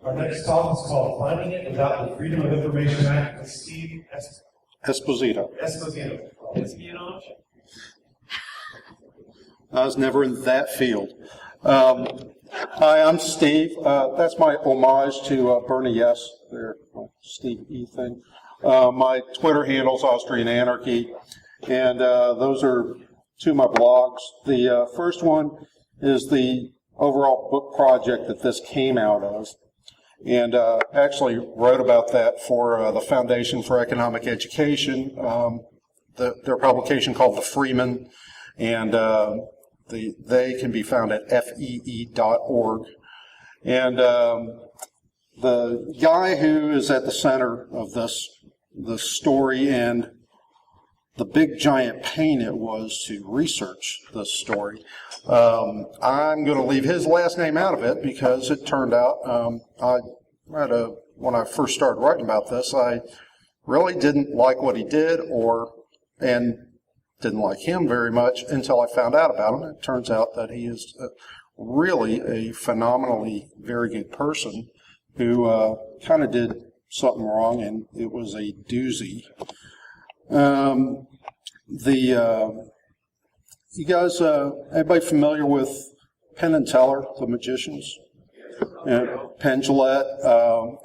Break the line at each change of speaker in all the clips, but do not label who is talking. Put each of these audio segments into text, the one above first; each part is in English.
Our next talk is called Finding It Without the Freedom of Information Act with Steve
Esposito.
Espionage?
I was never in that field. Hi, I'm Steve. That's my homage to Bernie Yes, their Steve E thing. My Twitter handle's Austrian Anarchy, and those are two of my blogs. The first one is the overall book project that this came out of, and actually wrote about that for the Foundation for Economic Education, their publication called The Freeman, and they can be found at fee.org. And the guy who is at the center of this story and the big giant pain it was to research this story, I'm going to leave his last name out of it because it turned out, when I first started writing about this, I really didn't like what he did and didn't like him very much until I found out about him. It turns out that he is really a phenomenally very good person who kind of did something wrong, and it was a doozy. You guys, anybody familiar with Penn and Teller, the magicians? Penn Jillette,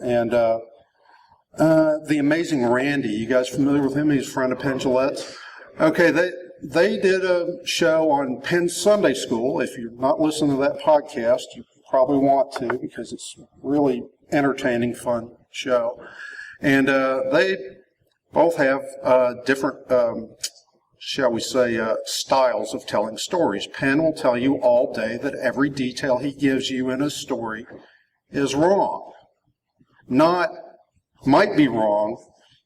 and the amazing Randy. You guys familiar with him? He's a friend of Penn Jillette's. Okay, they did a show on Penn Sunday School. If you're not listening to that podcast, you probably want to because it's really entertaining, fun show. And they both have different, shall we say, styles of telling stories. Penn will tell you all day that every detail he gives you in a story is wrong. Might be wrong.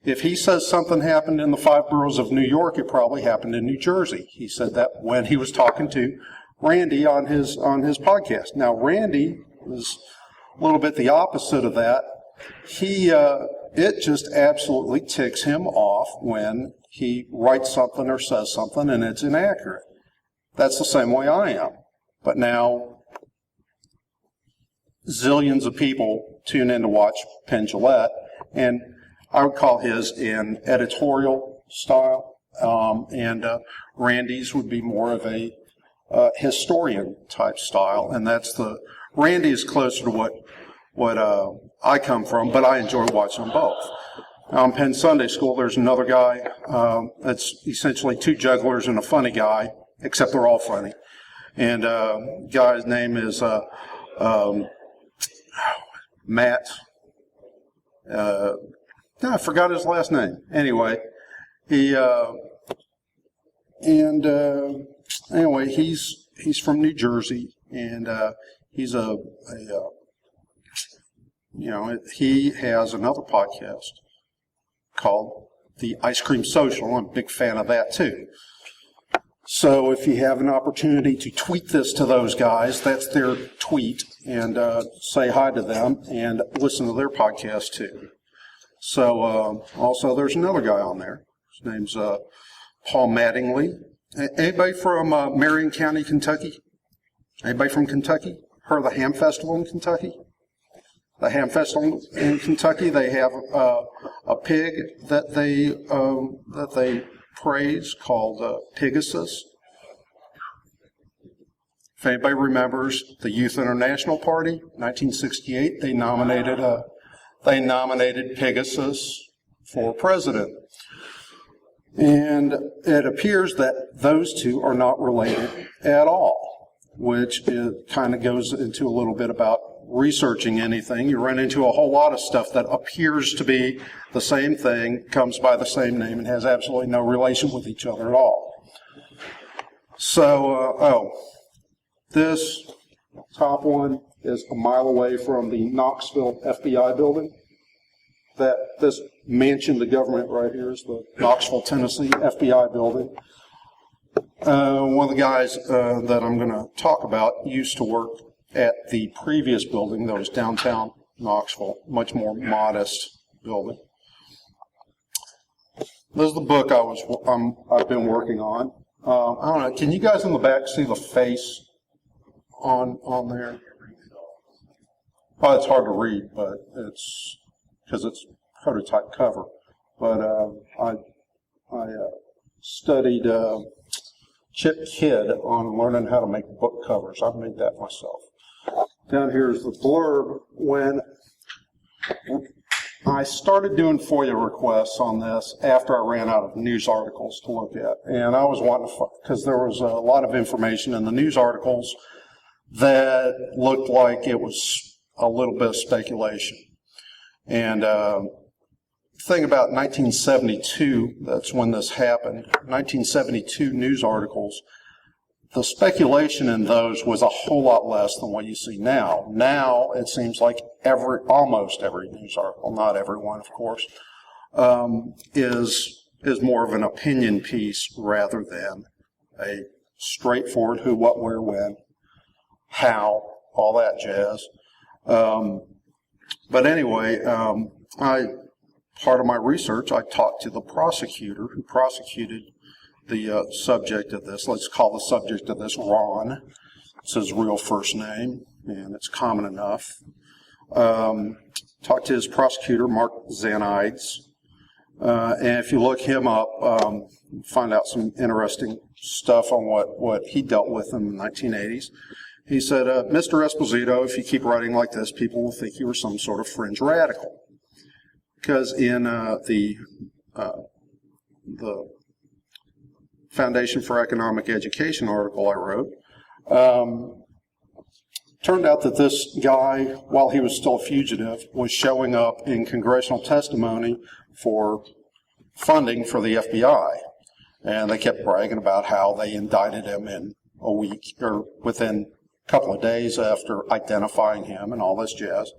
If he says something happened in the 5 boroughs of New York, it probably happened in New Jersey. He said that when he was talking to Randy on his podcast. Now, Randy was a little bit the opposite of that. It just absolutely ticks him off when he writes something or says something and it's inaccurate. That's the same way I am. But now, zillions of people tune in to watch Penn Jillette, and I would call his an editorial style, and Randy's would be more of a historian type style, and Randy is closer to what I come from, but I enjoy watching them both. On Penn Sunday School, there's another guy that's essentially two jugglers and a funny guy, except they're all funny. And guy's name is Matt. I forgot his last name. Anyway, he's from New Jersey, and he's he has another podcast called The Ice Cream Social. I'm a big fan of that too. So if you have an opportunity to tweet this to those guys, that's their tweet, and say hi to them and listen to their podcast too. So also there's another guy on there. His name's Paul Mattingly. Anybody from Marion County, Kentucky? Anybody from Kentucky? Heard of the Ham Festival in Kentucky? The Ham Festival in Kentucky, they have a pig that they praise called Pegasus. If anybody remembers the Youth International Party, 1968, they nominated Pegasus for president. And it appears that those two are not related at all, which kind of goes into a little bit about researching anything. You run into a whole lot of stuff that appears to be the same thing, comes by the same name, and has absolutely no relation with each other at all. So, this top one is a mile away from the Knoxville FBI building. This mansion, the government right here, is the Knoxville, Tennessee FBI building. One of the guys that I'm going to talk about used to work at the previous building that was downtown Knoxville, much more modest building. This is the book I've been working on. I don't know. Can you guys in the back see the face on there? well, it's hard to read, but it's because it's prototype cover. But I studied Chip Kidd on learning how to make book covers. I've made that myself. Down here is the blurb. When I started doing FOIA requests on this after I ran out of news articles to look at, and I was wanting to, because there was a lot of information in the news articles that looked like it was a little bit of speculation. And thing about 1972, that's when this happened, 1972 news articles, the speculation in those was a whole lot less than what you see now. Now, it seems like almost every news article, not every one, of course, is more of an opinion piece rather than a straightforward who, what, where, when, how, all that jazz. But anyway, part of my research, I talked to the prosecutor who prosecuted the subject of this. Let's call the subject of this Ron. It's his real first name, and it's common enough. Talked to his prosecutor, Mark Zanides. And if you look him up, find out some interesting stuff on what he dealt with in the 1980s. He said, Mr. Esposito, if you keep writing like this, people will think you were some sort of fringe radical. Because in the Foundation for Economic Education article I wrote, turned out that this guy, while he was still a fugitive, was showing up in congressional testimony for funding for the FBI. And they kept bragging about how they indicted him in a week, or within a couple of days after identifying him and all this jazz.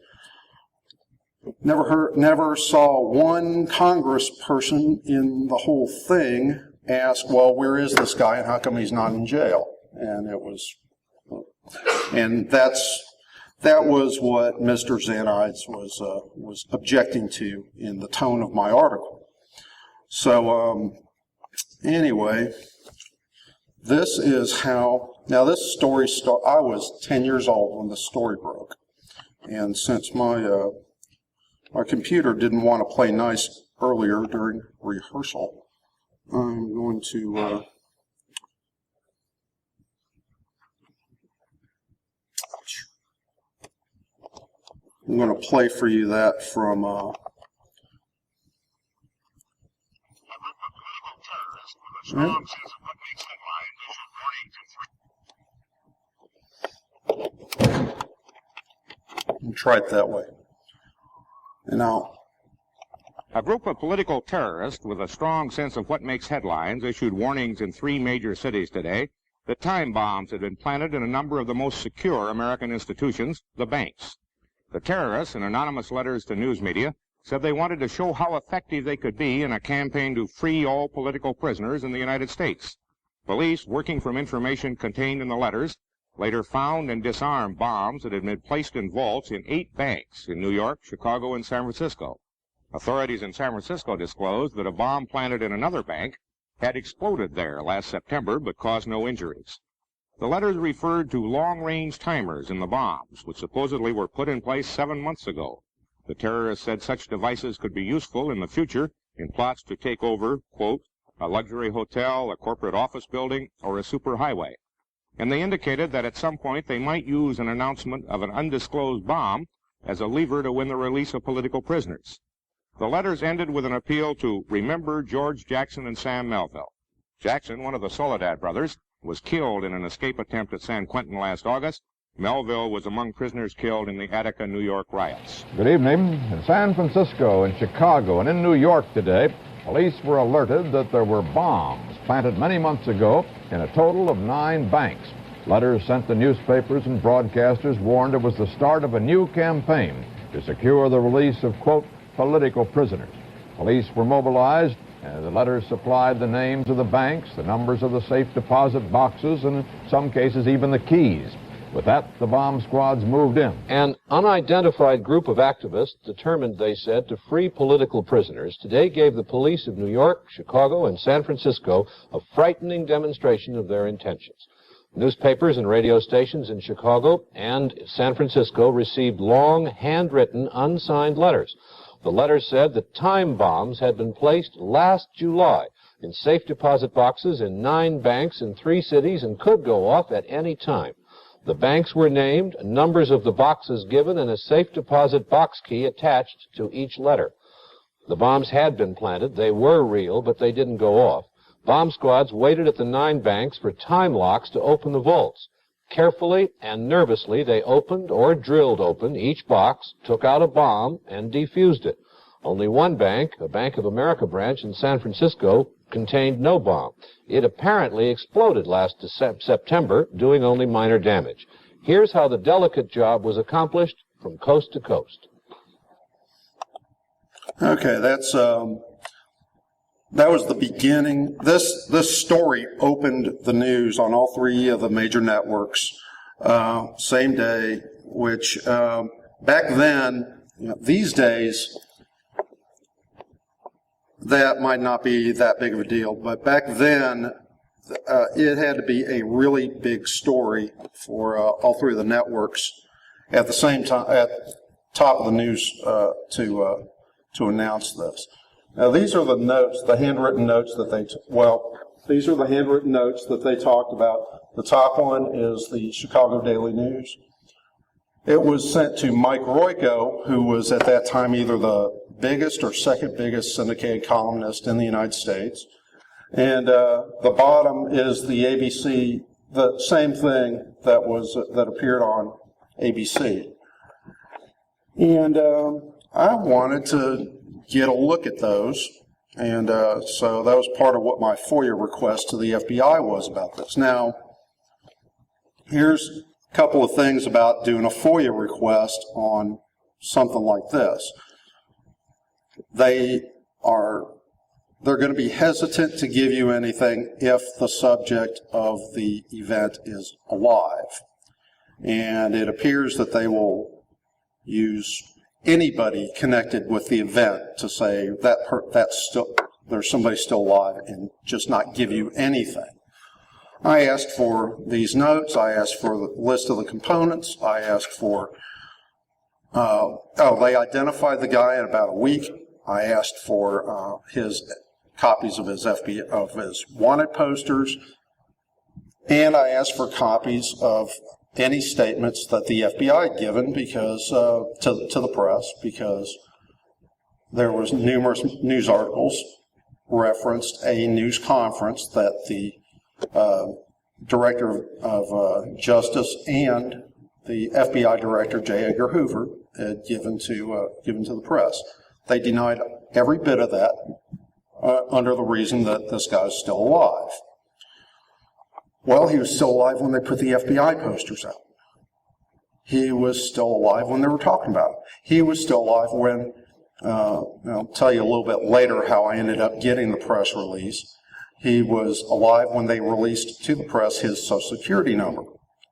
Never saw one congressperson in the whole thing ask, well, where is this guy and how come he's not in jail? And that was what Mr. Zanides was objecting to in the tone of my article. So anyway, this is how, now this story I was 10 years old when the story broke. And since my computer didn't want to play nice earlier during rehearsal, I'm going to play for you that from try it that way. And now,
a group of political terrorists with a strong sense of what makes headlines issued warnings in 3 major cities today that time bombs had been planted in a number of the most secure American institutions, the banks. The terrorists, in anonymous letters to news media, said they wanted to show how effective they could be in a campaign to free all political prisoners in the United States. Police, working from information contained in the letters, later found and disarmed bombs that had been placed in vaults in 8 banks in New York, Chicago, and San Francisco. Authorities in San Francisco disclosed that a bomb planted in another bank had exploded there last September but caused no injuries. The letters referred to long-range timers in the bombs, which supposedly were put in place 7 months ago. The terrorists said such devices could be useful in the future in plots to take over, quote, a luxury hotel, a corporate office building, or a superhighway. And they indicated that at some point they might use an announcement of an undisclosed bomb as a lever to win the release of political prisoners. The letters ended with an appeal to remember George Jackson and Sam Melville. Jackson, one of the Soledad brothers, was killed in an escape attempt at San Quentin last August. Melville was among prisoners killed in the Attica, New York riots.
Good evening. In San Francisco, in Chicago, and in New York today, police were alerted that there were bombs planted many months ago in a total of 9 banks. Letters sent to newspapers and broadcasters warned it was the start of a new campaign to secure the release of, quote, political prisoners. Police were mobilized, and the letters supplied the names of the banks, the numbers of the safe deposit boxes, and in some cases even the keys. With that, the bomb squads moved in.
An unidentified group of activists determined, they said, to free political prisoners today gave the police of New York, Chicago, and San Francisco a frightening demonstration of their intentions. Newspapers and radio stations in Chicago and San Francisco received long, handwritten, unsigned letters. The letters said that time bombs had been placed last July in safe deposit boxes in 9 banks in 3 cities and could go off at any time. The banks were named, numbers of the boxes given, and a safe deposit box key attached to each letter. The bombs had been planted. They were real, but they didn't go off. Bomb squads waited at the 9 banks for time locks to open the vaults. Carefully and nervously, they opened or drilled open each box, took out a bomb, and defused it. Only one bank, a Bank of America branch in San Francisco, contained no bomb. It apparently exploded last September, doing only minor damage. Here's how the delicate job was accomplished from coast to coast.
Okay, that was the beginning. This story opened the news on all 3 of the major networks, same day, which back then, these days, that might not be that big of a deal, but back then, it had to be a really big story for all 3 of the networks at the same time, at top of the news to announce this. Now, these are the notes, the handwritten notes that these are the handwritten notes that they talked about. The top one is the Chicago Daily News. It was sent to Mike Royko, who was at that time either the biggest or second biggest syndicated columnist in the United States. And the bottom is the ABC, the same thing that appeared on ABC. And I wanted to get a look at those, and so that was part of what my FOIA request to the FBI was about this. Now, here's a couple of things about doing a FOIA request on something like this. They're going to be hesitant to give you anything if the subject of the event is alive, and it appears that they will use anybody connected with the event to say there's somebody still alive and just not give you anything. I asked for these notes. I asked for the list of the components. I asked for, they identified the guy in about a week. I asked for his copies of his wanted posters, and I asked for copies of any statements that the FBI had given because to the press, because there was numerous news articles referenced a news conference that the Director of Justice and the FBI Director J. Edgar Hoover had given to the press. They denied every bit of that under the reason that this guy is still alive. Well, he was still alive when they put the FBI posters out. He was still alive when they were talking about it. He was still alive when, I'll tell you a little bit later how I ended up getting the press release. He was alive when they released to the press his Social Security number,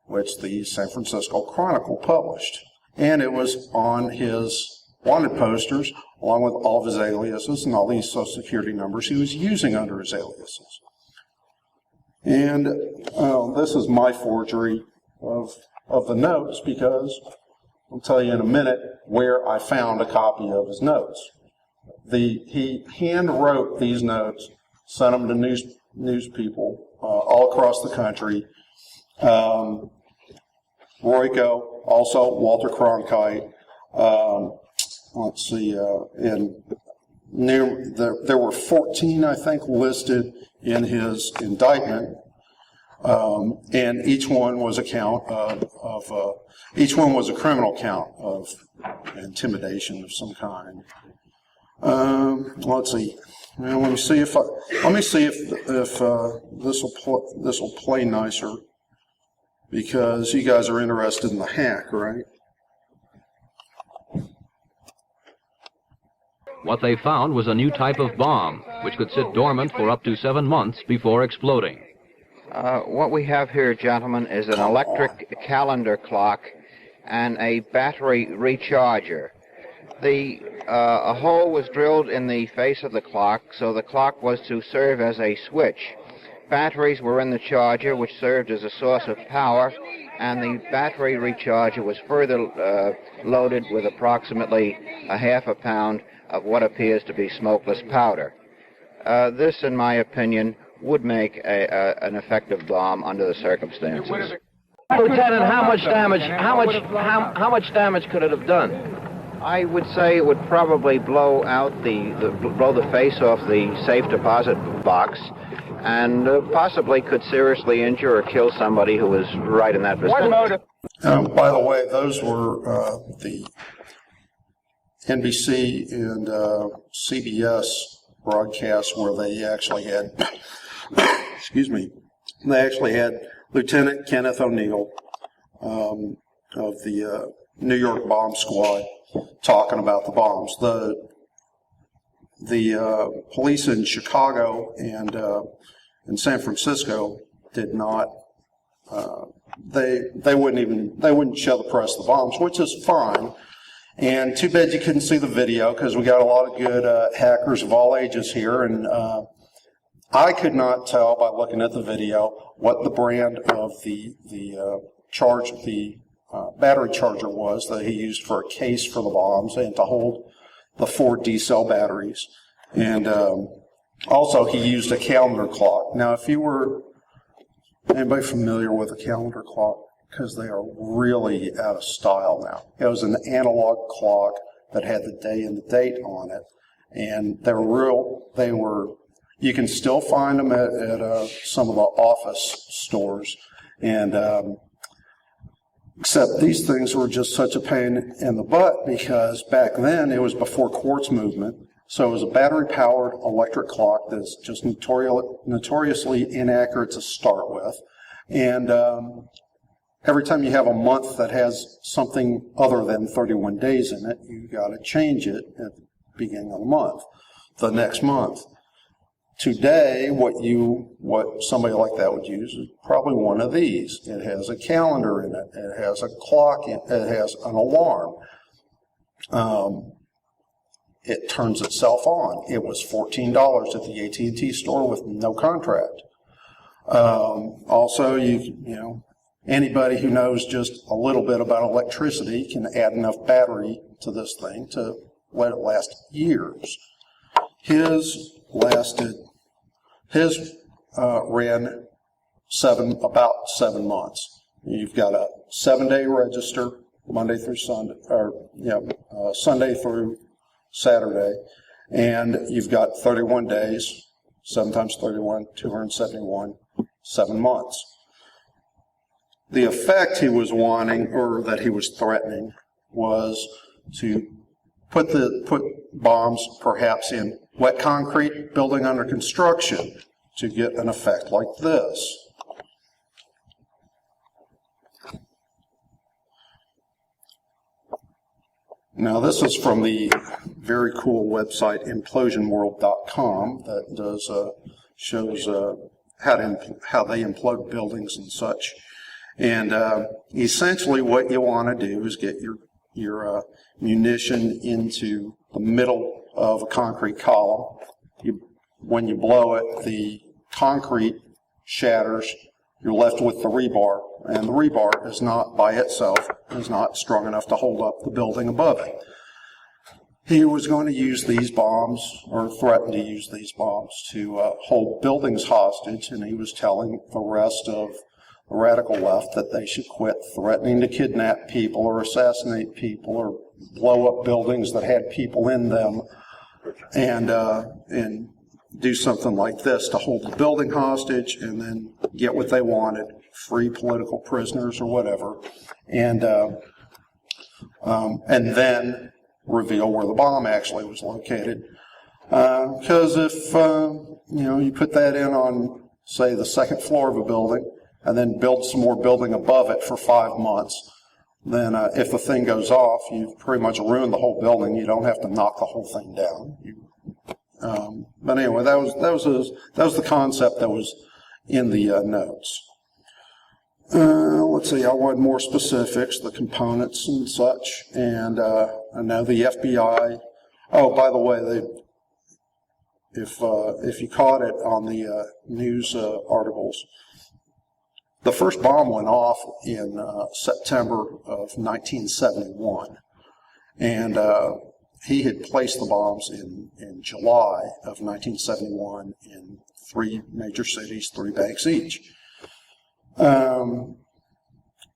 which the San Francisco Chronicle published. And it was on his wanted posters, along with all of his aliases and all these Social Security numbers he was using under his aliases. And this is my forgery of the notes, because I'll tell you in a minute where I found a copy of his notes. He hand wrote these notes, sent them to news people all across the country. Royko, also Walter Cronkite. Let's see, there were 14, I think, listed in his indictment, and each one was a count each one was a criminal count of intimidation of some kind. Let's see. Well, let me see if this will play nicer, because you guys are interested in the hack, right?
What they found was a new type of bomb, which could sit dormant for up to 7 months before exploding.
What we have here, gentlemen, is an electric calendar clock and a battery recharger. A hole was drilled in the face of the clock, so the clock was to serve as a switch. batteries were in the charger, which served as a source of power, and the battery recharger was further loaded with approximately a half a pound of what appears to be smokeless powder. This, in my opinion, would make an effective bomb under the circumstances.
Lieutenant, how much damage could it have done?
I would say it would probably blow the face off the safe deposit box, and possibly could seriously injure or kill somebody who was right in that vicinity.
By the way, those were the NBC and CBS broadcasts where they actually had, excuse me, they actually had Lieutenant Kenneth O'Neill of the New York Bomb Squad talking about the bombs. The police in Chicago and in San Francisco did not. They wouldn't show the press the bombs, which is fine. And too bad you couldn't see the video, because we got a lot of good hackers of all ages here, and I could not tell by looking at the video what the brand of the battery charger was that he used for a case for the bombs and to hold the 4 D-cell batteries. And also he used a calendar clock. Now, if you were anybody familiar with a calendar clock, because they are really out of style now. It was an analog clock that had the day and the date on it, and you can still find them at some of the office stores, and except these things were just such a pain in the butt, because back then it was before quartz movement, so it was a battery-powered electric clock that's just notoriously inaccurate to start with, and every time you have a month that has something other than 31 days in it, you got to change it at the beginning of the month, the next month. Today, what somebody like that would use is probably one of these. It has a calendar in it. It has a clock in it. It has an alarm. It turns itself on. It was $14 at the AT&T store with no contract. Also, anybody who knows just a little bit about electricity can add enough battery to this thing to let it last years. His ran about 7 months. You've got a 7-day register, Monday through Sunday, Sunday through Saturday, and you've got 31 days, 7 times 31, 271, 7 months. The effect he was wanting, or that he was threatening, was to put bombs perhaps in wet concrete building under construction to get an effect like this. Now, this is from the very cool website implosionworld.com that shows how they implode buildings and such. And essentially what you want to do is get your munition into the middle of a concrete column. When you blow it, the concrete shatters. You're left with the rebar, and the rebar is not by itself, is not strong enough to hold up the building above it. He was going to use these bombs, or threatened to use these bombs, to hold buildings hostage, and he was telling the rest of the radical left that they should quit threatening to kidnap people or assassinate people or blow up buildings that had people in them, and do something like this to hold the building hostage and then get what they wanted, free political prisoners or whatever, and then reveal where the bomb actually was located. Because if you put that in on, say, the second floor of a building and then build some more building above it for 5 months, then if the thing goes off, you've pretty much ruined the whole building. You don't have to knock the whole thing down. But anyway, that was the concept that was in the notes. Let's see, I wanted more specifics, the components and such, and I know the FBI. Oh, by the way, if you caught it on the news articles, the first bomb went off in September of 1971, and he had placed the bombs in July of 1971 in 3 major cities, 3 banks each. That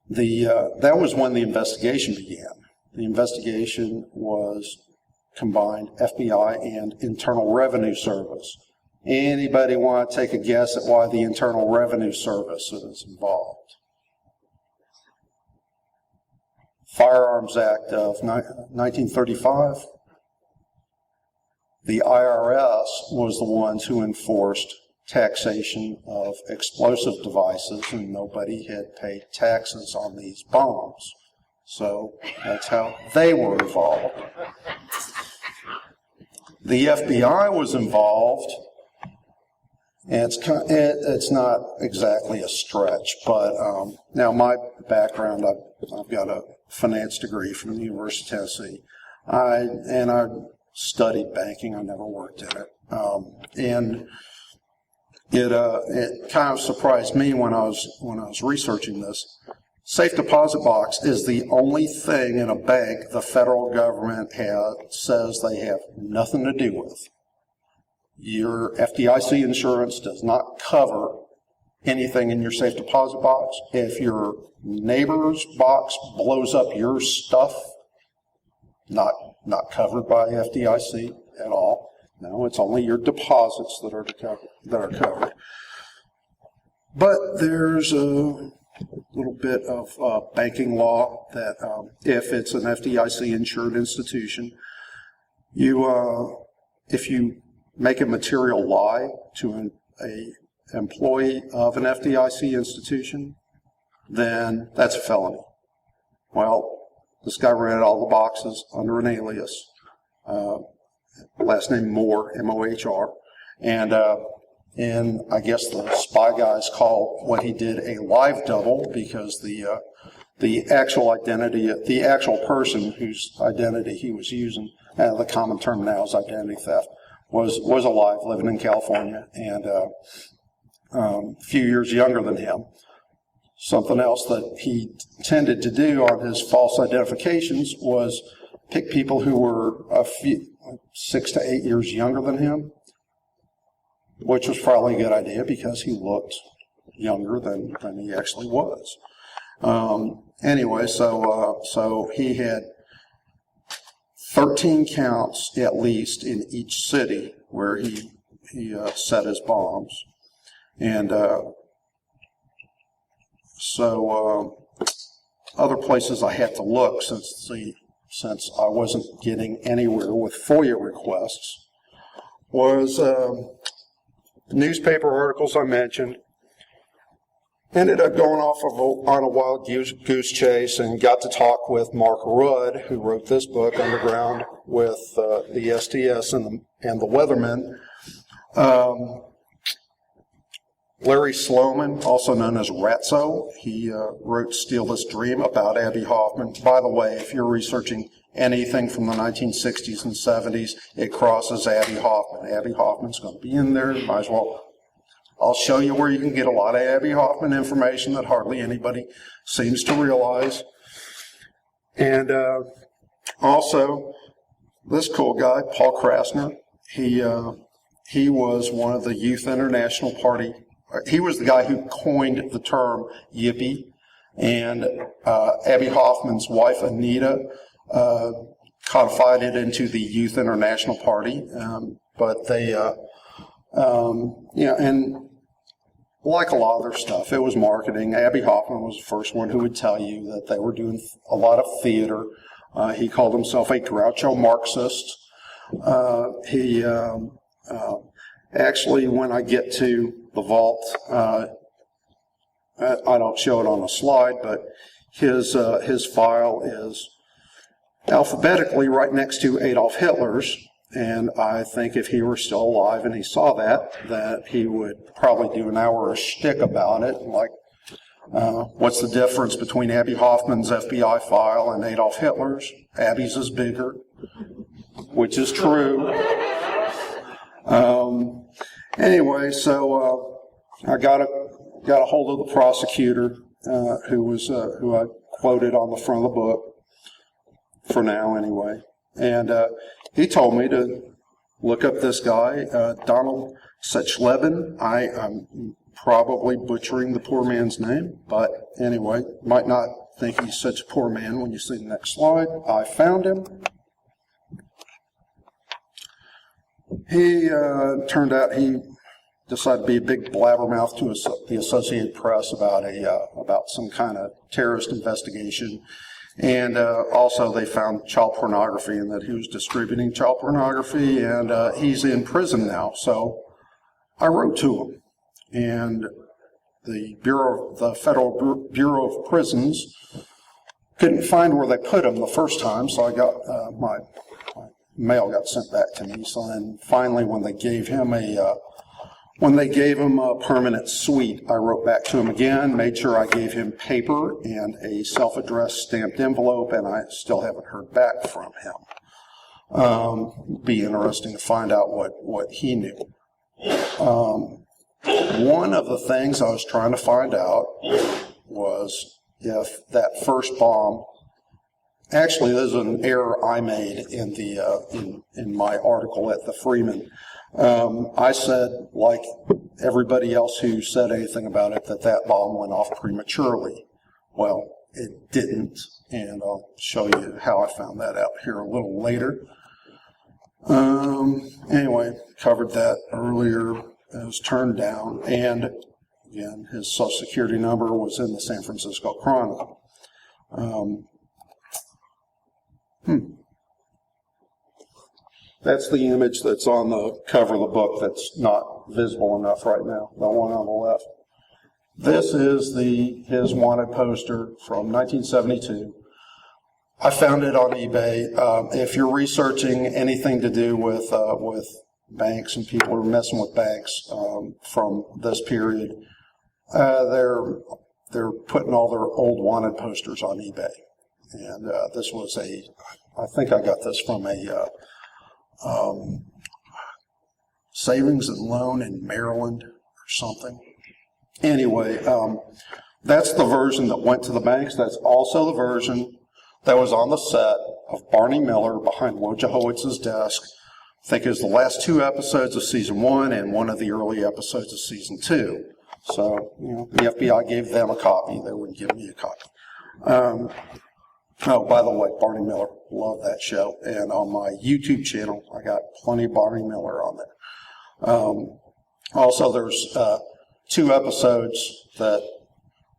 was when the investigation began. The investigation was combined FBI and Internal Revenue Service. Anybody want to take a guess at why the Internal Revenue Service is involved? Firearms Act of 1935. The IRS was the ones who enforced taxation of explosive devices, and nobody had paid taxes on these bombs. So that's how they were involved. The FBI was involved, and it's not exactly a stretch, but now my background, I've got a finance degree from the University of Tennessee. I studied banking. I never worked in it, and it kind of surprised me when I was researching this. Safe deposit box is the only thing in a bank the federal government says they have nothing to do with. Your FDIC insurance does not cover anything in your safe deposit box. If your neighbor's box blows up your stuff, not covered by FDIC at all. No, it's only your deposits that are covered. But there's a little bit of banking law that if it's an FDIC insured institution, if you make a material lie to an employee of an FDIC institution, then that's a felony. Well, this guy rented all the boxes under an alias, last name Moore, M-O-H-R, and I guess the spy guys call what he did a live double, because the actual identity, the actual person whose identity he was using, the common term now is identity theft, was alive, living in California, and a few years younger than him. Something else that he tended to do on his false identifications was pick people who were 6 to 8 years younger than him, which was probably a good idea because he looked younger than he actually was. Anyway, so he had 13 counts at least in each city where he set his bombs, and other places I had to look since I wasn't getting anywhere with FOIA requests was newspaper articles I mentioned. Ended up going off on a wild goose chase and got to talk with Mark Rudd, who wrote this book, Underground, with the STS and the Weathermen. Larry Sloman, also known as Ratso, he wrote Steal This Dream about Abby Hoffman. By the way, if you're researching anything from the 1960s and 70s, it crosses Abby Hoffman. Abby Hoffman's going to be in there. Might as well. I'll show you where you can get a lot of Abby Hoffman information that hardly anybody seems to realize. And also, this cool guy, Paul Krasner, he was one of the Youth International Party. He was the guy who coined the term yippie, and Abby Hoffman's wife, Anita, codified it into the Youth International Party. But they, and like a lot of their stuff, it was marketing. Abby Hoffman was the first one who would tell you that they were doing a lot of theater. He called himself a Groucho Marxist. Actually, when I get to the vault, I don't show it on the slide, but his file is alphabetically right next to Adolf Hitler's, and I think if he were still alive and he saw that he would probably do an hour of shtick about it, like what's the difference between Abby Hoffman's FBI file and Adolf Hitler's? Abby's is bigger, which is true. Anyway, so I got a hold of the prosecutor who I quoted on the front of the book, for now anyway. And he told me to look up this guy, Donald Sechleben. I'm probably butchering the poor man's name, but anyway, might not think he's such a poor man when you see the next slide. I found him. He turned out he decided to be a big blabbermouth to the Associated Press about some kind of terrorist investigation. And also they found child pornography and that he was distributing child pornography, and he's in prison now. So I wrote to him, and the Federal Bureau of Prisons couldn't find where they put him the first time, so I got my mail got sent back to me. So then finally, when they gave him a permanent suite, I wrote back to him again, made sure I gave him paper and a self-addressed stamped envelope, and I still haven't heard back from him. Be interesting to find out what he knew. One of the things I was trying to find out was if that first bomb, actually this is an error I made in my article at the Freeman. I said, like everybody else who said anything about it, that bomb went off prematurely. Well, it didn't, and I'll show you how I found that out here a little later. Anyway, covered that earlier. It was turned down, and again, his Social Security number was in the San Francisco Chronicle. That's the image that's on the cover of the book that's not visible enough right now, the one on the left. This is his wanted poster from 1972. I found it on eBay. If you're researching anything to do with banks and people who are messing with banks from this period, they're putting all their old wanted posters on eBay. And this was I think I got this from a savings and loan in Maryland or something. Anyway, that's the version that went to the banks. That's also the version that was on the set of Barney Miller behind Wojciechowicz's desk. I think it was the last 2 episodes of season 1 and one of the early episodes of season 2. So, the FBI gave them a copy. They wouldn't give me a copy. Oh, by the way, Barney Miller, love that show. And on my YouTube channel, I got plenty of Barney Miller on there. Also, there's 2 episodes that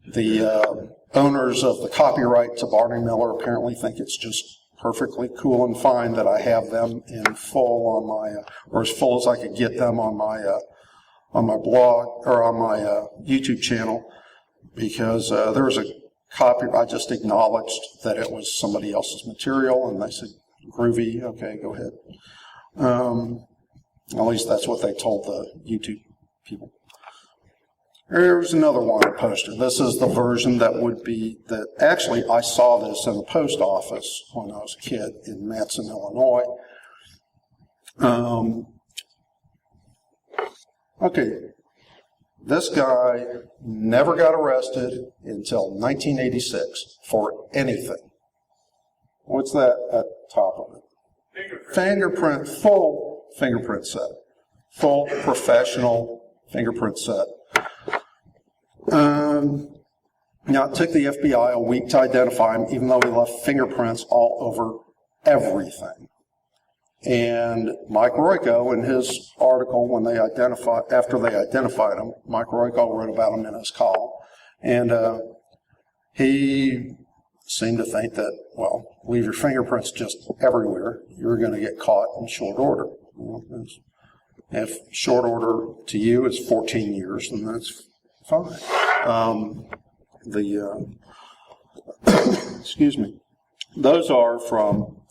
the owners of the copyright to Barney Miller apparently think it's just perfectly cool and fine that I have them in full on my, or as full as I could get them on my blog or on my YouTube channel, because there was a copy. I just acknowledged that it was somebody else's material, and they said, "Groovy, okay, go ahead." At least that's what they told the YouTube people. Here's another wanted poster. This is the version that would be that. Actually, I saw this in the post office when I was a kid in Matson, Illinois. Okay, this guy never got arrested until 1986 for anything. What's that at the top of it? Full fingerprint set. Full professional fingerprint set. Now, it took the FBI a week to identify him, even though he left fingerprints all over everything. And Mike Royko, in his article, after they identified him, Mike Royko wrote about him in his column. And he seemed to think that, well, leave your fingerprints just everywhere, you're going to get caught in short order. If short order to you is 14 years, then that's fine. Excuse me. Those are from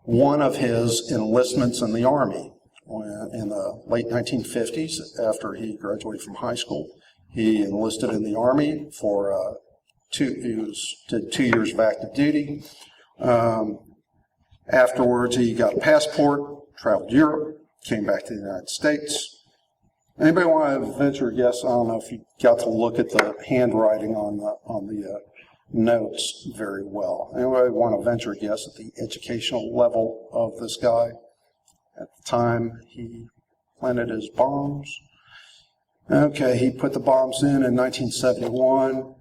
one of his enlistments in the Army in the late 1950s. After he graduated from high school, he enlisted in the Army for did 2 years of active duty. Afterwards, he got a passport, traveled Europe, came back to the United States. Anybody want to venture a guess? I don't know if you got to look at the handwriting on the notes very well. Anybody want to venture a guess at the educational level of this guy at the time he planted his bombs? Okay, he put the bombs in 1971. A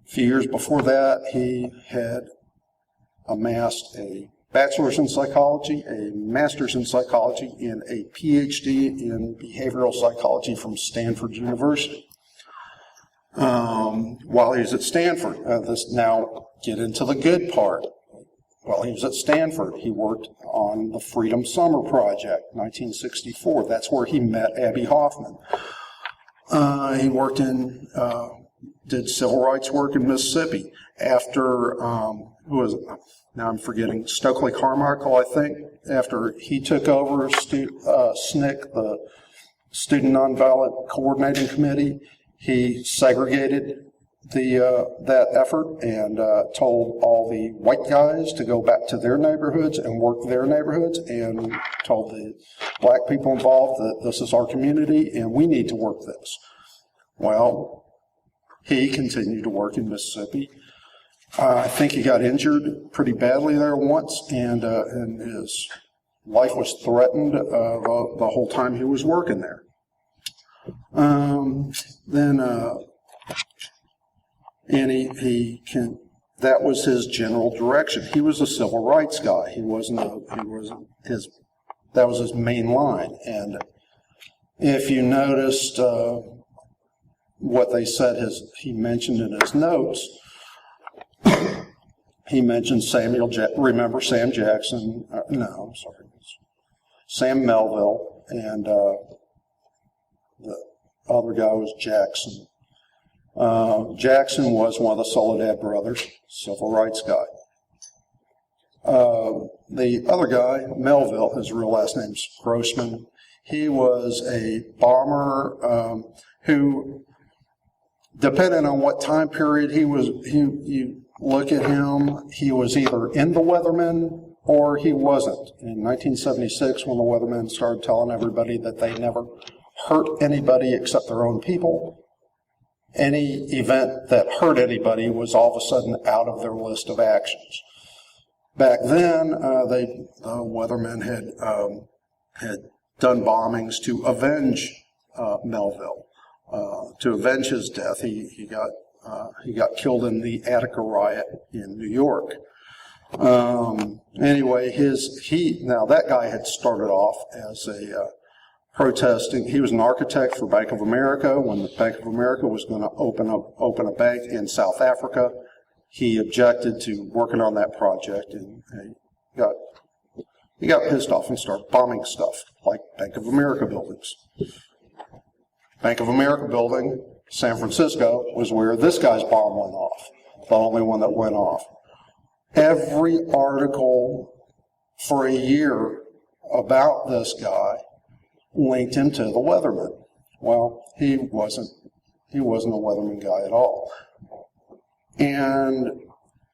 few years before that, he had amassed a bachelor's in psychology, a master's in psychology, and a PhD in behavioral psychology from Stanford University. While he was at Stanford, now get into the good part. While he was at Stanford, he worked on the Freedom Summer Project, 1964. That's where he met Abby Hoffman. He worked did civil rights work in Mississippi. After, who was it? Now I'm forgetting, Stokely Carmichael, I think. After he took over SNCC, the Student Nonviolent Coordinating Committee, he segregated that effort and told all the white guys to go back to their neighborhoods and work their neighborhoods, and told the black people involved that this is our community and we need to work this. Well, he continued to work in Mississippi. I think he got injured pretty badly there once, and his life was threatened the whole time he was working there. That was his general direction. He was a civil rights guy. That was his main line. And if you noticed what they said he mentioned in his notes, he mentioned remember Sam Jackson, Sam Melville, and the other guy was Jackson. Jackson was one of the Soledad brothers, civil rights guy. The other guy, Melville, his real last name's Grossman, he was a bomber who, depending on what time period you look at him, he was either in the Weathermen or he wasn't. In 1976, when the Weathermen started telling everybody that they never hurt anybody except their own people, any event that hurt anybody was all of a sudden out of their list of actions. Back then, the Weathermen had done bombings to avenge Melville, to avenge his death. He got killed in the Attica riot in New York. Anyway, now that guy had started off as a protesting. He was an architect for Bank of America. When the Bank of America was going to open a bank in South Africa, he objected to working on that project, and he got pissed off and started bombing stuff like Bank of America buildings. Bank of America building, San Francisco, was where this guy's bomb went off, the only one that went off. Every article for a year about this guy linked him to the Weathermen. Well, he wasn't a Weatherman guy at all. And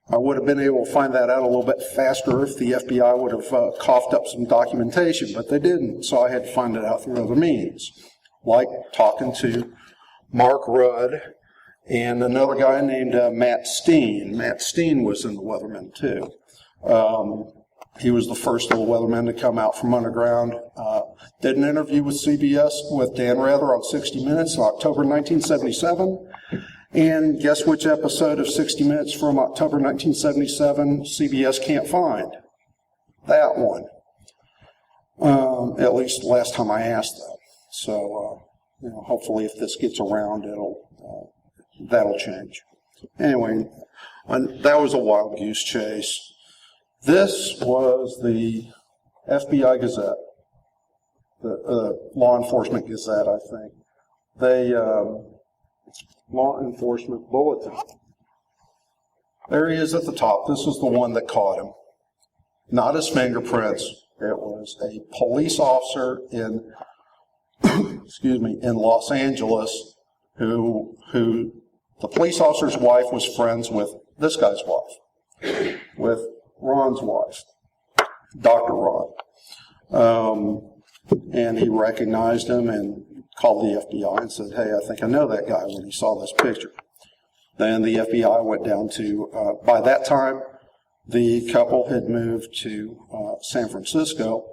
I would have been able to find that out a little bit faster if the FBI would have coughed up some documentation, but they didn't, so I had to find it out through other means, like talking to Mark Rudd and another guy named Matt Steen. Matt Steen was in the Weathermen, too. He was the first of the Weathermen to come out from underground. Did an interview with CBS with Dan Rather on 60 Minutes in October 1977. And guess which episode of 60 Minutes from October 1977 CBS can't find? That one. At least last time I asked them. So, hopefully if this gets around, that'll change. Anyway, that was a wild goose chase. This was the FBI Gazette, the Law Enforcement Gazette, I think. Law Enforcement Bulletin. There he is at the top. This was the one that caught him. Not his fingerprints. It was a police officer in Los Angeles who the police officer's wife was friends with this guy's wife, with Ron's wife, Dr. Ron. And he recognized him and called the FBI and said, hey, I think I know that guy when he saw this picture. Then the FBI went down to, by that time, the couple had moved to San Francisco.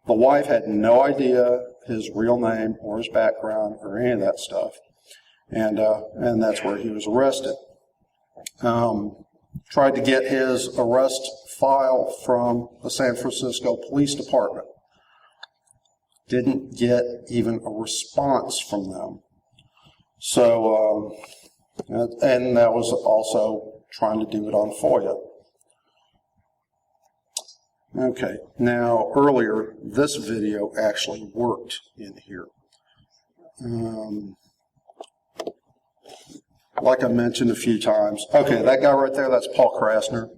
The wife had no idea his real name or his background or any of that stuff. And that's where he was arrested. Tried to get his arrest file from the San Francisco Police Department. Didn't get even a response from them. So, and that was also trying to do it on FOIA. Okay, now earlier, this video actually worked in here. Like I mentioned a few times. Okay, that guy right there, that's Paul Krasner.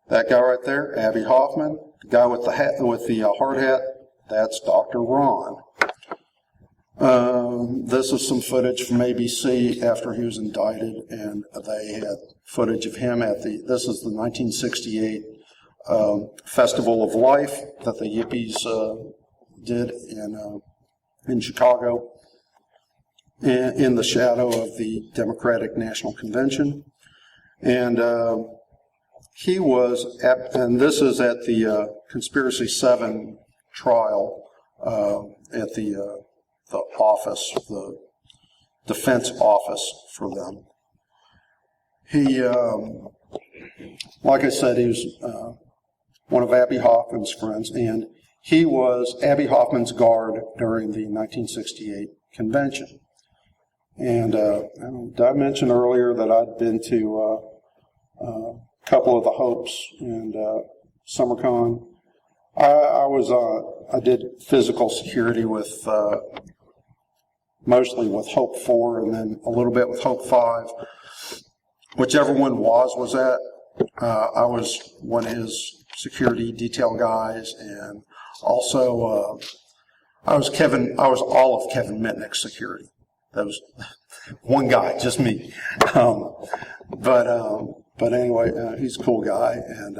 That guy right there, Abby Hoffman. The guy with the hat, with the hard hat, that's Dr. Ron. This is some footage from ABC after he was indicted, and they had footage of him at this is the 1968 Festival of Life that the Yippies did in Chicago, in the shadow of the Democratic National Convention. And he was, and this is at the Conspiracy 7 trial at the office, the defense office for them. He, like I said, he was one of Abby Hoffman's friends, and he was Abby Hoffman's guard during the 1968 convention. And did I mention earlier that I'd been to a couple of the Hopes and SummerCon? I did physical security with mostly with Hope 4 and then a little bit with Hope 5. Whichever one was at, I was one of his security detail guys, and also I was all of Kevin Mitnick's security. That was one guy, just me. But anyway, he's a cool guy, and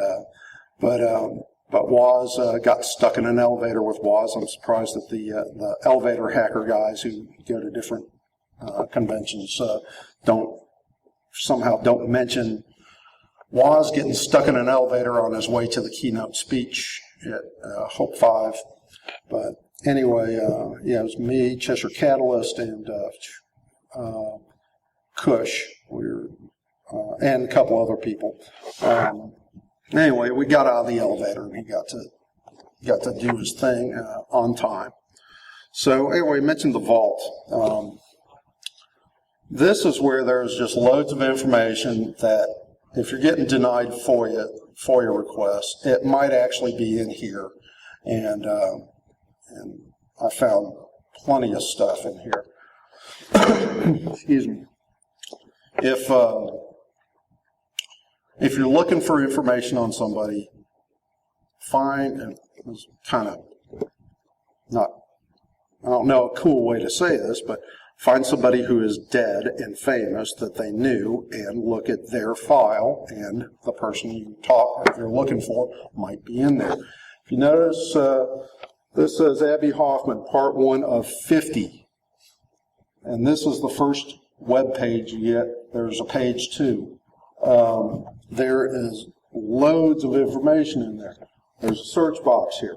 but Woz got stuck in an elevator with Woz. I'm surprised that the elevator hacker guys who go to different conventions don't mention Woz getting stuck in an elevator on his way to the keynote speech at Hope 5. But anyway, yeah, it was me, Cheshire Catalyst, and Cush. And a couple other people. Anyway, we got out of the elevator, and he got to do his thing on time. So anyway, mentioned the vault. This is where there's just loads of information that if you're getting denied FOIA requests, it might actually be in here. And I found plenty of stuff in here. Excuse me. If you're looking for information on somebody, find, and it's kind of not, I don't know a cool way to say this, but find somebody who is dead and famous that they knew and look at their file, and the person you're looking for might be in there. If you notice, this says Abby Hoffman, part 1 of 50. And this is the first web page you get. There's a page 2. There is loads of information in there. There's a search box here.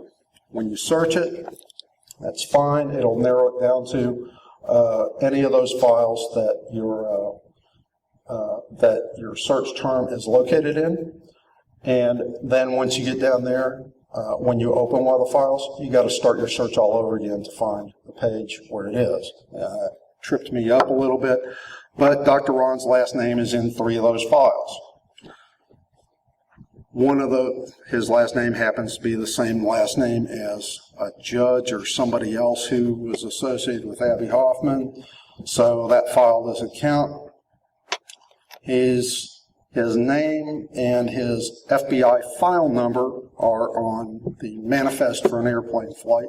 When you search it, that's fine. It'll narrow it down to any of those files that your search term is located in. And then once you get down there, when you open one of the files, you got to start your search all over again to find the page where it is. Tripped me up a little bit, but Dr. Ron's last name is in 3 of those files. His last name happens to be the same last name as a judge or somebody else who was associated with Abby Hoffman, so that file doesn't count. His name and his FBI file number are on the manifest for an airplane flight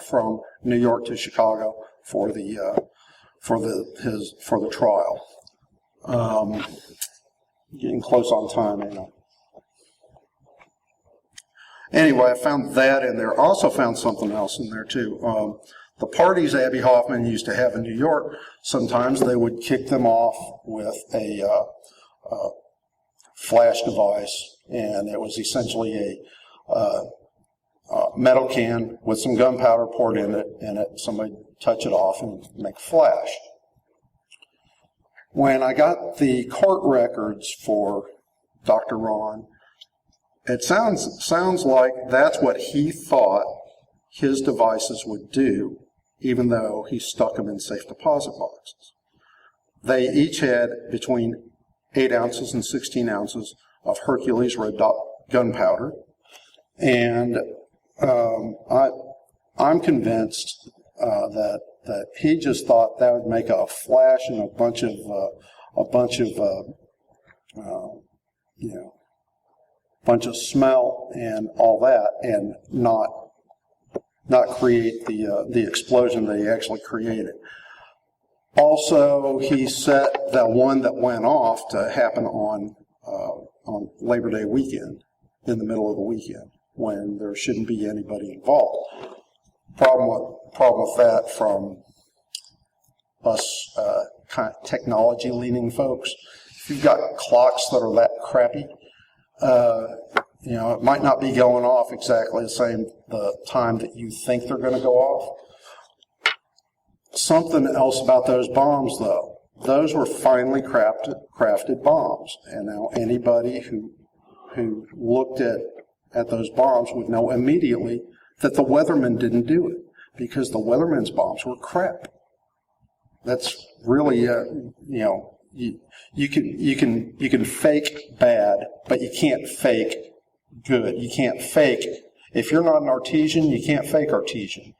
from New York to Chicago for the trial. Getting close on time, you know. Anyway, I found that in there. Also found something else in there too. The parties Abby Hoffman used to have in New York, sometimes they would kick them off with a flash device, and it was essentially a metal can with some gunpowder poured in it. Somebody touch it off and make a flash. When I got the court records for Dr. Ron, it sounds like that's what he thought his devices would do, even though he stuck them in safe deposit boxes. They each had between 8 ounces and 16 ounces of Hercules red dot gunpowder, and I'm convinced that he just thought that would make a flash and a bunch of smell and all that, and not create the explosion that he actually created. Also, he set the one that went off to happen on Labor Day weekend, in the middle of the weekend, when there shouldn't be anybody involved. Problem with that from us kind of technology-leaning folks, if you've got clocks that are that crappy, it might not be going off exactly the time that you think they're going to go off. Something else about those bombs, though. Those were finely crafted bombs, and now anybody who looked at those bombs would know immediately that the weathermen didn't do it, because the weathermen's bombs were crap. That's really, you can fake bad, but you can't fake good. You can't fake, if you're not an artesian, you can't fake artesian.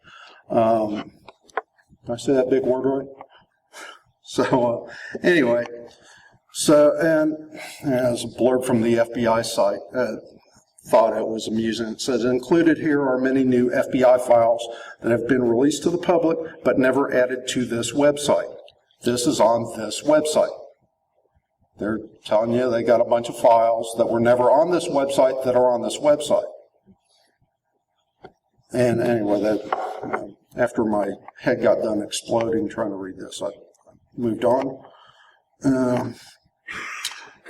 Did I say that big word right? So, anyway, and as a blurb from the FBI site, thought it was amusing. It says, included here are many new FBI files that have been released to the public but never added to this website. This is on this website. They're telling you they got a bunch of files that were never on this website that are on this website. And anyway, after my head got done exploding trying to read this, I moved on.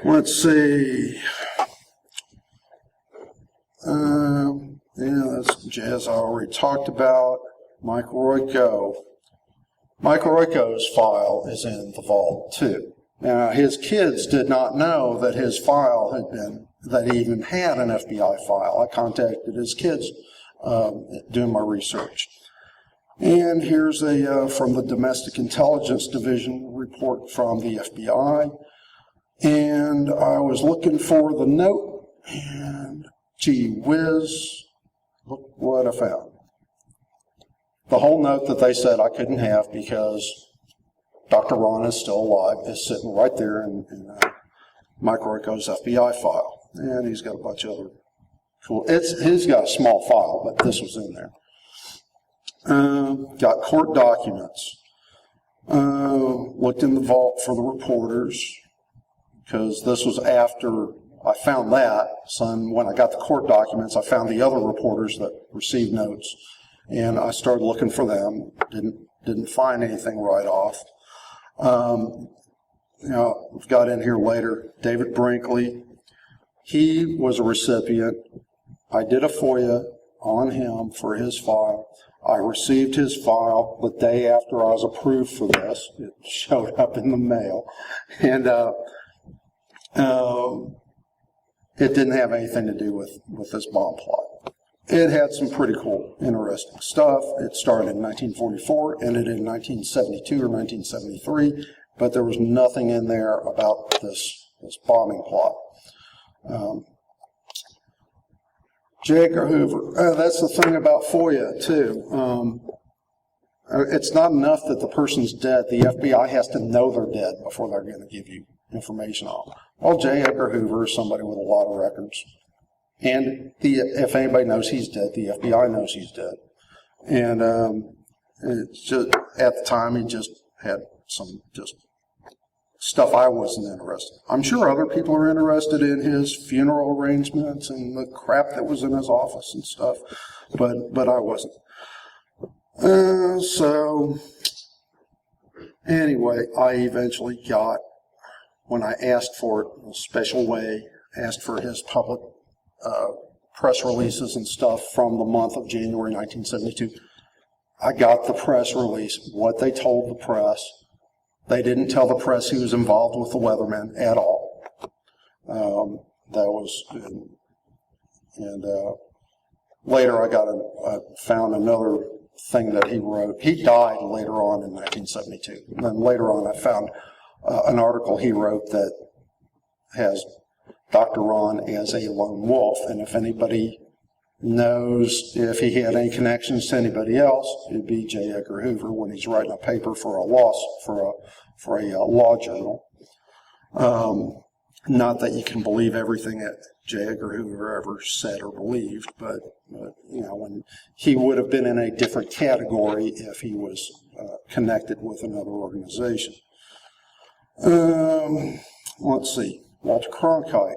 Let's see. That's jazz I already talked about. Mike Royko. Mike Royko's file is in the vault too. Now, his kids did not know that his file that he even had an FBI file. I contacted his kids doing my research. And here's from the Domestic Intelligence Division report from the FBI. And I was looking for the note, and gee whiz, look what I found. The whole note that they said I couldn't have because Dr. Ron is still alive is sitting right there in Mike Royko's FBI file. And he's got a bunch of other cool, he's got a small file, but this was in there. Got court documents. Looked in the vault for the reporters, because this was after I found that. So when I got the court documents, I found the other reporters that received notes, and I started looking for them. Didn't find anything right off. We've got in here later, David Brinkley. He was a recipient. I did a FOIA on him for his file. I received his file the day after I was approved for this. It showed up in the mail. And it didn't have anything to do with this bomb plot. It had some pretty cool, interesting stuff. It started in 1944, ended in 1972 or 1973, but there was nothing in there about this bombing plot. J. Edgar Hoover. That's the thing about FOIA, too. It's not enough that the person's dead. The FBI has to know they're dead before they're going to give you information on them. Well, J. Edgar Hoover is somebody with a lot of records. And if anybody knows he's dead, the FBI knows he's dead. And it's just, at the time, he just had some stuff I wasn't interested in. I'm sure other people are interested in his funeral arrangements and the crap that was in his office and stuff, but I wasn't. So anyway, I eventually got, when I asked for it in a special way, asked for his public press releases and stuff from the month of January 1972. I got the press release, what they told the press. They didn't tell the press he was involved with the weathermen at all. That was, and later I found another thing that he wrote. He died later on in 1972. And then later on I found an article he wrote that has Dr. Ron as a lone wolf, and if anybody knows if he had any connections to anybody else, it'd be J. Edgar Hoover when he's writing a paper for a law journal. Not that you can believe everything that J. Edgar Hoover ever said or believed, but when he would have been in a different category if he was connected with another organization. Let's see, Walter Cronkite.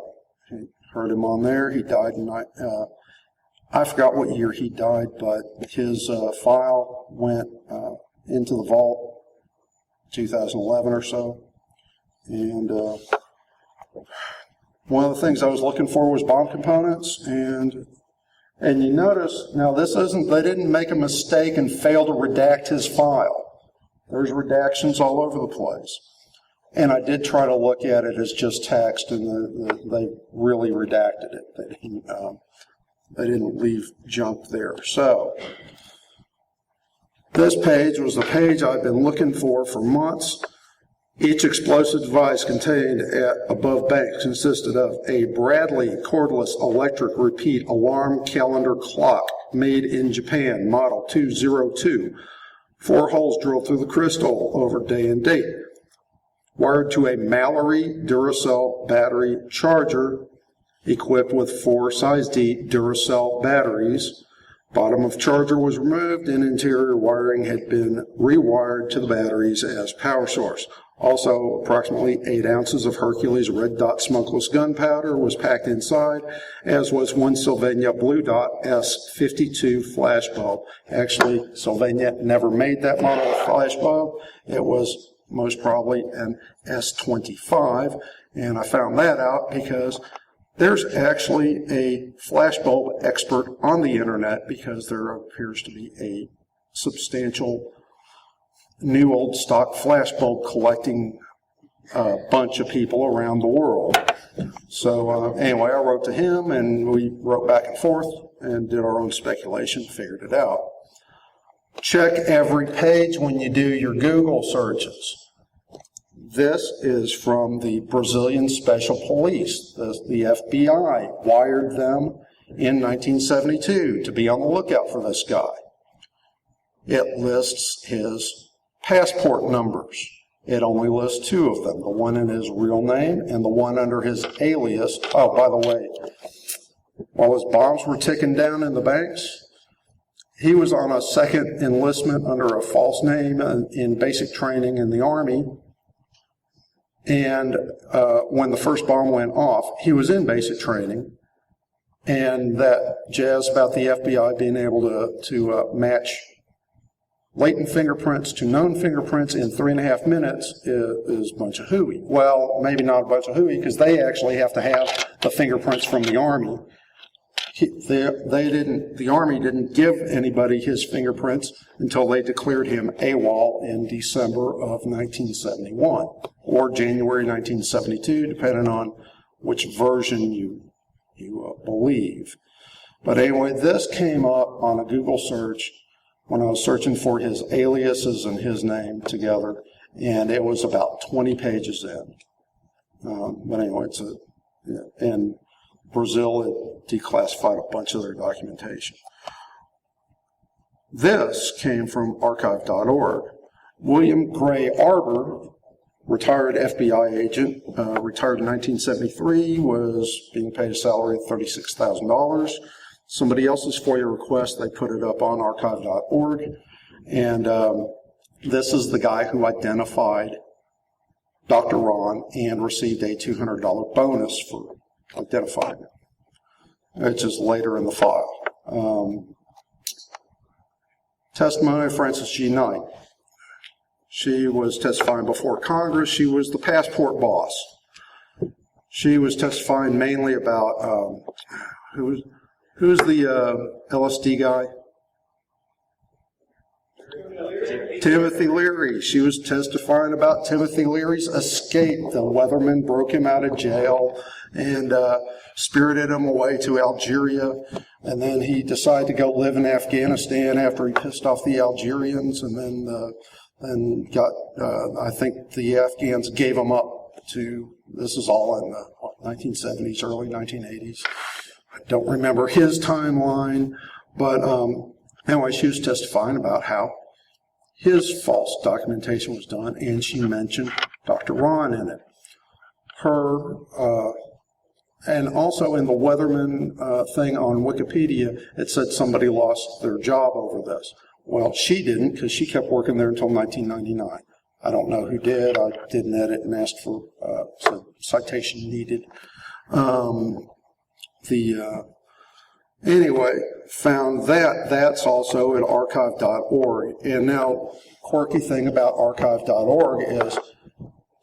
Heard him on there. He died in, I forgot what year he died, but his file went into the vault 2011 or so. And one of the things I was looking for was bomb components. And you notice, now this isn't, they didn't make a mistake and fail to redact his file. There's redactions all over the place. And I did try to look at it as just text, and they really redacted it. They didn't leave junk there. So this page was the page I've been looking for months. Each explosive device contained at above banks consisted of a Bradley cordless electric repeat alarm calendar clock made in Japan, model 202. 4 holes drilled through the crystal over day and date. Wired to a Mallory Duracell battery charger equipped with 4 size D Duracell batteries. Bottom of charger was removed and interior wiring had been rewired to the batteries as power source. Also, approximately 8 ounces of Hercules Red Dot smokeless gunpowder was packed inside, as was 1 Sylvania Blue Dot S52 flash bulb. Actually, Sylvania never made that model of flash bulb. It was most probably an S25, and I found that out because there's actually a flashbulb expert on the internet, because there appears to be a substantial new old stock flashbulb collecting bunch of people around the world. So anyway, I wrote to him, and we wrote back and forth and did our own speculation, figured it out. Check every page when you do your Google searches. This is from the Brazilian Special Police. The FBI wired them in 1972 to be on the lookout for this guy. It lists his passport numbers. It only lists 2 of them, the one in his real name and the one under his alias. Oh, by the way, while his bombs were ticking down in the banks, he was on a second enlistment under a false name in basic training in the Army. And when the first bomb went off, he was in basic training. And that jazz about the FBI being able to match latent fingerprints to known fingerprints in 3.5 minutes is a bunch of hooey. Well, maybe not a bunch of hooey, because they actually have to have the fingerprints from the Army. The Army didn't give anybody his fingerprints until they declared him AWOL in December of 1971, or January 1972, depending on which version you believe. But anyway, this came up on a Google search when I was searching for his aliases and his name together, and it was about 20 pages in. But anyway, in Brazil, it declassified a bunch of their documentation. This came from archive.org. William Gray Arbor, retired FBI agent, retired in 1973, was being paid a salary of $36,000. Somebody else's FOIA request, they put it up on archive.org. And this is the guy who identified Dr. Ron and received a $200 bonus for identifying him, which is later in the file. Testimony of Frances G. Knight. She was testifying before Congress. She was the passport boss. She was testifying mainly about, who's the LSD guy? Timothy Leary. She was testifying about Timothy Leary's escape. The Weatherman broke him out of jail and spirited him away to Algeria. And then he decided to go live in Afghanistan after he pissed off the Algerians, and then got, I think the Afghans gave him up to, this is all in the 1970s, early 1980s. I don't remember his timeline, but anyway, she was testifying about how his false documentation was done, and she mentioned Dr. Ron in it. And also in the Weatherman thing on Wikipedia, it said somebody lost their job over this. Well, she didn't, because she kept working there until 1999. I don't know who did. I didn't edit and asked for citation needed. Anyway, found that. That's also at archive.org. And now, quirky thing about archive.org is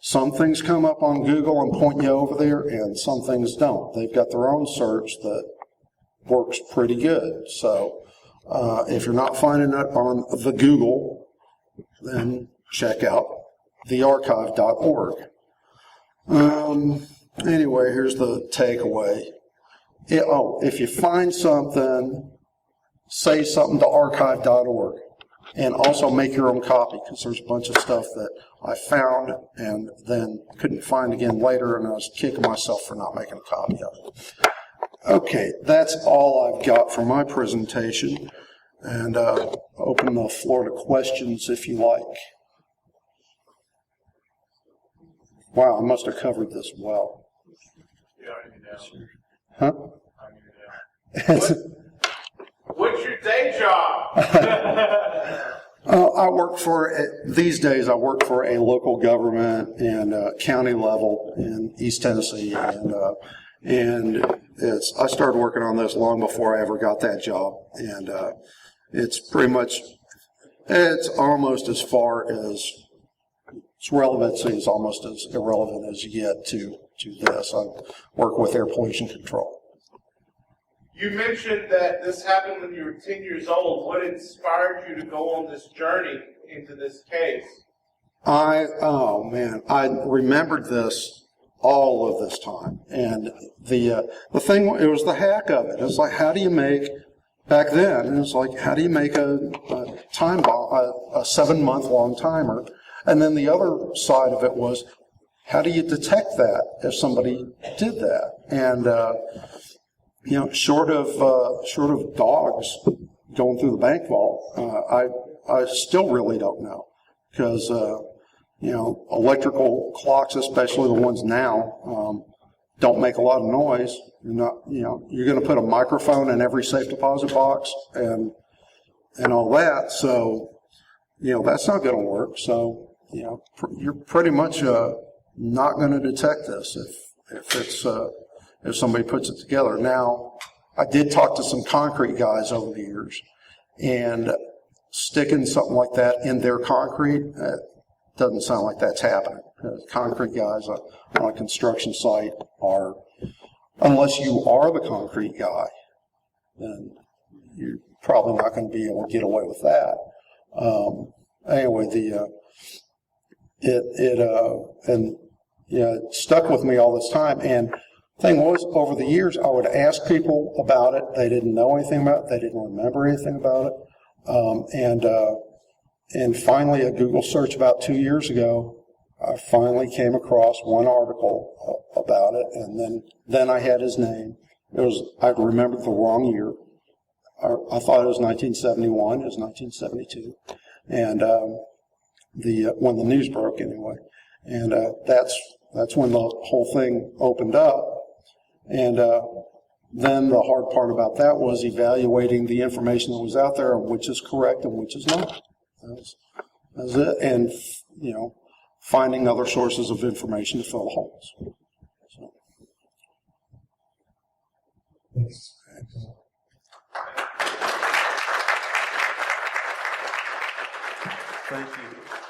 some things come up on Google and point you over there, and some things don't. They've got their own search that works pretty good. So if you're not finding it on the Google, then check out the archive.org. Anyway, here's the takeaway. If you find something, say something to archive.org, and also make your own copy, because there's a bunch of stuff that I found and then couldn't find again later, and I was kicking myself for not making a copy of it. Okay, that's all I've got for my presentation, and open the floor to questions if you like. Wow, I must have covered this well. Huh?
What's your day job?
I work these days I work for a local government and county level in East Tennessee, and I started working on this long before I ever got that job, and it's almost as far as its relevancy is almost as irrelevant as you get to this. I work with air pollution control.
You mentioned that this happened when you were 10 years old. What inspired you to go on this journey into this case?
I remembered this all of this time. And the thing, it was the hack of it. It was like, how do you make, back then, it was like, how do you make a time bomb, a 7-month-long timer? And then the other side of it was, how do you detect that if somebody did that? And, short of dogs going through the bank vault, I still really don't know, because electrical clocks, especially the ones now, don't make a lot of noise. You're going to put a microphone in every safe deposit box and all that, so that's not going to work. So you're pretty much not going to detect this if somebody puts it together. Now, I did talk to some concrete guys over the years, and sticking something like that in their concrete, doesn't sound like that's happening. Concrete guys on a construction site are, unless you are the concrete guy, then you're probably not going to be able to get away with that. Anyway, it stuck with me all this time, and thing was, over the years, I would ask people about it. They didn't know anything about it. They didn't remember anything about it. And finally, a Google search about 2 years ago, I finally came across one article about it, and then I had his name. I remembered the wrong year. I thought it was 1971. It was 1972, and when the news broke, anyway. And that's when the whole thing opened up. And then the hard part about that was evaluating the information that was out there, which is correct and which is not. That's it. And, finding other sources of information to fill the holes. So. Thank you.